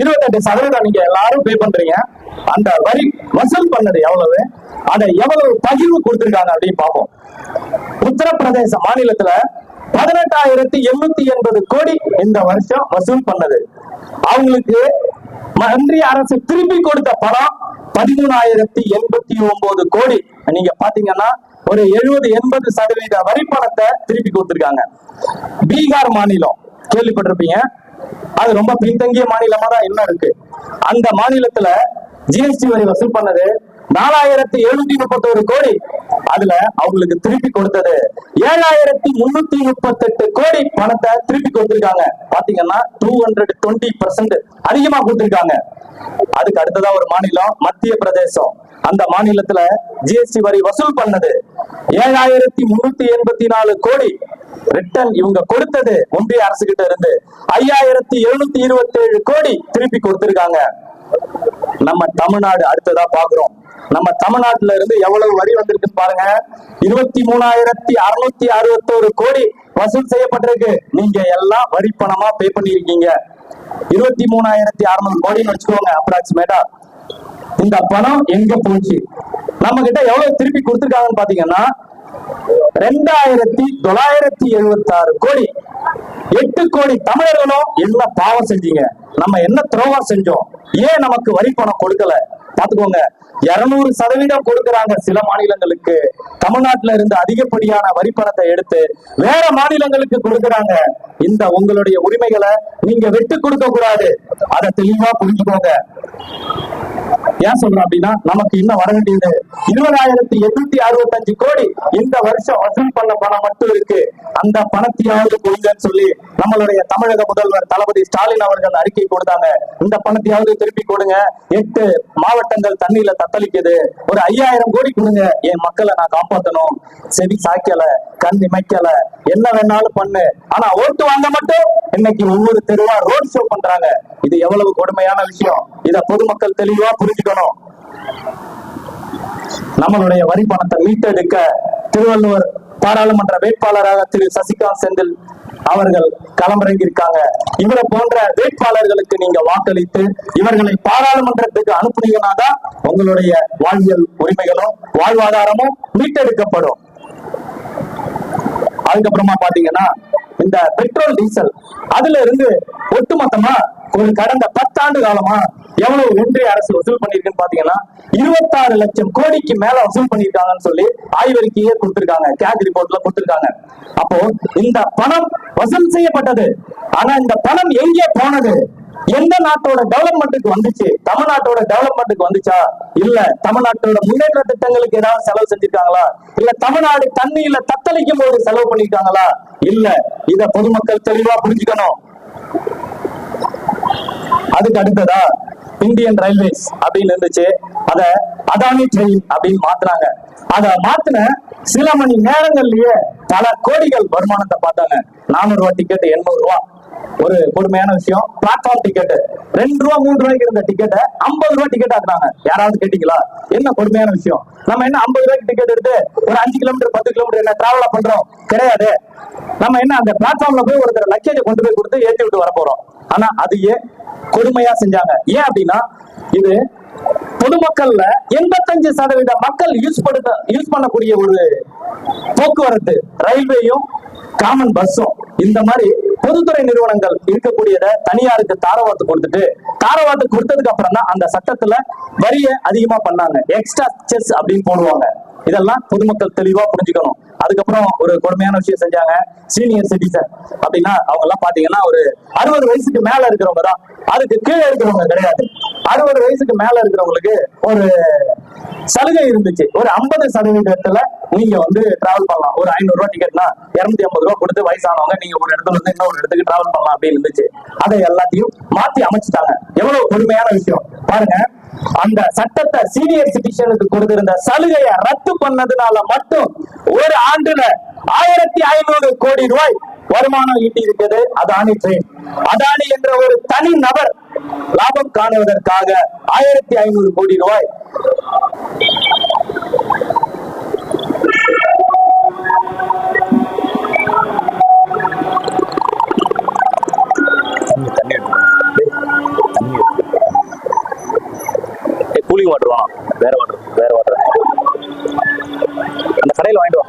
28% நீங்க எல்லாரும் பே பண்றீங்க. அந்த வரி வசூல் பண்ணது எவ்வளவு, அதை எவ்வளவு பகிர்வு கொடுத்திருக்காங்க அப்படின்னு பார்ப்போம். உத்தரப்பிரதேச மாநிலத்துல 18,880 கோடி இந்த வருஷம் வசூல் பண்ணது. அவங்களுக்கு ஒன்றிய அரசு திருப்பி கொடுத்த பணம் 13,089 கோடி. நீங்க பாத்தீங்கன்னா ஒரு 70-80% வரி பணத்தை திருப்பி கொடுத்திருக்காங்க. பீகார் மாநிலம் கேள்விப்பட்டிருப்பீங்க, அது ரொம்ப பின்தங்கிய மாநிலமா தான் இன்னும் இருக்கு. அந்த மாநிலத்துல ஜிஎஸ்டி வரி வசூல் பண்ணது 4,731 கோடி. அதுல அவங்களுக்கு திருப்பி கொடுத்தது 7,338 கோடி பணத்தை திருப்பி கொடுத்திருக்காங்க. பாத்தீங்கன்னா 220% அதிகமா கொடுத்திருக்காங்க. அதுக்கு அடுத்ததா ஒரு மாநிலம் மத்திய பிரதேசம். அந்த மாநிலத்துல ஜிஎஸ்டி வரி வசூல் பண்ணது 7,384 கோடி. ரிட்டர்ன் இவங்க கொடுத்தது ஒன்றிய அரசு கிட்ட இருந்து 5,727 கோடி திருப்பி கொடுத்திருக்காங்க. நம்ம தமிழ்நாடு அடுத்ததா பாக்குறோம். நம்ம தமிழ்நாட்டுல இருந்து எவ்வளவு வரி வந்திருக்குன்னு பாருங்க. 23,661 கோடி வசூல் செய்யப்பட்டிருக்கு. நீங்க எல்லாம் வரி பணமா பே பண்ணிருக்கீங்க. 23,600 கோடின்னு வச்சுக்கோங்க அப்ராக்சிமேட்டா. இந்த பணம் எங்க போச்சு, நம்ம கிட்ட எவ்வளவு திருப்பி கொடுத்திருக்காங்கன்னு பாத்தீங்கன்னா 2,976 கோடி. 8 கோடி தமிழர்களும் என்ன பாவம் செஞ்சீங்க, நம்ம என்ன துரோகம் செஞ்சோம், ஏன் நமக்கு வரி பணம் கொடுக்கல பாத்துக்கோங்க. 200% கொடுக்கறாங்க சில மாநிலங்களுக்கு. தமிழ்நாட்டுல இருந்து அதிகப்படியான வரி பணத்தை எடுத்து வேற மாநிலங்களுக்கு கொடுக்கறாங்க. இந்த உங்களுடைய உரிமைகளை நீங்க விட்டு கொடுக்க கூடாது, அதை தெளிவா புரிஞ்சுக்கோங்க. ஏன் சொல்றேன் அப்படின்னா, நமக்கு இன்னும் வர வேண்டியது 20,865 கோடி இந்த வருஷம் வசூல் பண்ண பணம் மட்டும் இருக்கு. அந்த பணத்தையாவது கொடுங்கன்னு சொல்லி நம்மளுடைய தமிழக முதல்வர் தளபதி ஸ்டாலின் அவர்கள் அறிக்கை கொடுத்தாங்க. இந்த பணத்தையாவது திருப்பி கொடுங்க. 8 மாவட்டங்கள் தண்ணியில தத்தளிக்குது, ஒரு 5,000 கோடி கொடுங்க, என் மக்களை நான் காப்பாற்றணும். செவி சாய்க்கல, கண் இமைக்கல, என்ன வேணாலும் பண்ணு, ஆனா ஓட்டு வாங்க மட்டும் இன்னைக்கு ஒவ்வொரு தெருவா ரோட் ஷோ பண்றாங்க. இது எவ்வளவு கொடுமையான விஷயம், இத பொதுமக்கள் தெளிவா புரிஞ்சுக்கணும். நம்மளுடைய வரி பணத்தை மீட்டெடுக்க திருவள்ளுவர் பாராளுமன்ற வேட்பாளராக திரு சசிகாந்த் செந்தில் அவர்கள் களமிறங்கி இருக்காங்க. இவரை போன்ற வேட்பாளர்களுக்கு நீங்க வாக்களித்து இவர்களை பாராளுமன்றத்துக்கு அனுப்புனீங்கன்னா தான் உங்களுடைய வாழ்வியல் உரிமைகளும் வாழ்வாதாரமும் மீட்டெடுக்கப்படும். அதுக்கப்புறமா பாத்தீங்கன்னா இந்த பெட்ரோல் டீசல் அதுல இருந்து ஒட்டுமொத்தமா ஒரு கடந்த 10 ஆண்டு காலமா எவ்வளவு ஒன்றிய அரசு வசூல் பண்ணிருக்குன்னு பாத்தீங்கன்னா 26 லட்சம் கோடிக்கு மேல வசூல் பண்ணிருக்காங்கன்னு சொல்லி ஆய்வறிக்கையே கொடுத்திருக்காங்க, கேக் ரிப்போர்ட்ல கொடுத்திருக்காங்க. அப்போ இந்த பணம் வசூல் செய்யப்பட்டது, ஆனா இந்த பணம் எங்கே போனது, எந்த நாட்டோட டெவலப்மெண்ட்டுக்கு வந்துச்சு, தமிழ்நாட்டோட டெவலப்மெண்ட்டுக்கு வந்துச்சா, இல்ல தமிழ்நாட்டோட முன்னேற்ற திட்டங்களுக்கு ஏதாவது செலவு செஞ்சிருக்காங்களா, இல்ல தமிழ்நாடு தண்ணியில தத்தளிக்கும் போது செலவு பண்ணிருக்காங்களா, இல்ல, இத பொதுமக்கள் தெளிவா புரிஞ்சுக்கணும். அதுக்கு அடுத்ததா இந்தியன் ரயில்வேஸ் அப்படின்னு இருந்துச்சு, அத அதானி ட்ரெயின் அப்படின்னு மாத்தினாங்க. அத மாத்தின சில மணி நேரங்கள்லயே பல கோடிகள் வருமானத்தை பார்த்தாங்க. 400 ரூபாய் டிக்கெட் 800 ரூபாய். ஒரு கொடுமையான விஷயம், பிளாட்ஃபார்ம் டிக்கெட் 2 ரூபா 3 ரூபாய்க்கு இருந்த டிக்கெட்டை 50 ரூபாய் டிக்கெட் ஆக்குறாங்க. யாராவது கேட்டீங்களா? என்ன கொடுமையான விஷயம். நம்ம என்ன 50 ரூபாய்க்கு டிக்கெட் எடுத்து ஒரு 5 கிலோமீட்டர் 10 கிலோமீட்டர் என்ன டிராவலா பண்றோம்? கிடையாது. நம்ம என்ன அந்த பிளாட்ஃபார்ம்ல போய் ஒருத்தர் லக்கேஜை கொண்டு போய் கொடுத்து ஏற்றி விட்டு வர போறோம். ஆனா அதையே கொடுமையா செஞ்சாங்க. ஏன் அப்படின்னா, இது பொதுமக்கள்ல 85% மக்கள் யூஸ் பண்ணக்கூடிய ஒரு போக்குவரத்து, ரயில்வேயும் காமன் பஸ்ஸும். இந்த மாதிரி பொதுத்துறை நிறுவனங்கள் இருக்கக்கூடியத தனியாருக்கு தாரவாத்து கொடுத்ததுக்கு அப்புறம் தான் அந்த சட்டத்துல வரிய அதிகமா பண்ணாங்க. எக்ஸ்ட்ரா செஸ் அப்படின்னு போடுவாங்க. இதெல்லாம் பொதுமக்கள் தெளிவா புரிஞ்சுக்கணும். அதுக்கப்புறம் ஒரு கொடுமையான விஷயம் செஞ்சாங்க. சீனியர் சிட்டிசன் அப்படின்னா அவங்க எல்லாம் பாத்தீங்கன்னா ஒரு 60 வயசுக்கு மேல இருக்கிறவங்க தான், அதுக்கு கீழே இருக்கிறவங்க கிடையாது. 60 வயசுக்கு மேல இருக்கிறவங்களுக்கு ஒரு சலுகை இருந்துச்சு. ஒரு 50% நீங்க டிராவல் பண்ணலாம். ஒரு 500 ரூபாய் டிக்கெட்னா 250 ரூபாய் கொடுத்து வயசானவங்க நீங்க ஒரு இடத்துல இருந்து இன்னொரு இடத்துக்கு டிராவல் பண்ணலாம் அப்படின்னு இருந்துச்சு. அதை எல்லாத்தையும் மாத்தி அமைச்சுட்டாங்க. எவ்வளவு கொடுமையான விஷயம் பாருங்க. அந்த சட்டத்தை சீனியர் சிட்டிசனுக்கு கொடுத்திருந்த சலுகையை ரத்து பண்ணதுனால மட்டும் ஒரு ஆண்டுல 1,500 கோடி ரூபாய் வருமானம் ஈட்டி இருக்குது அதானி ட்ரெயின். அதானி என்ற ஒரு தனி நபர் லாபம் காணுவதற்காக 1,500 கோடி ரூபாய் தண்ணி கூலிங் வாட்டர் வேணாம், வேற வாட்டர் அந்த கடையில் வாங்கிட்டு வா.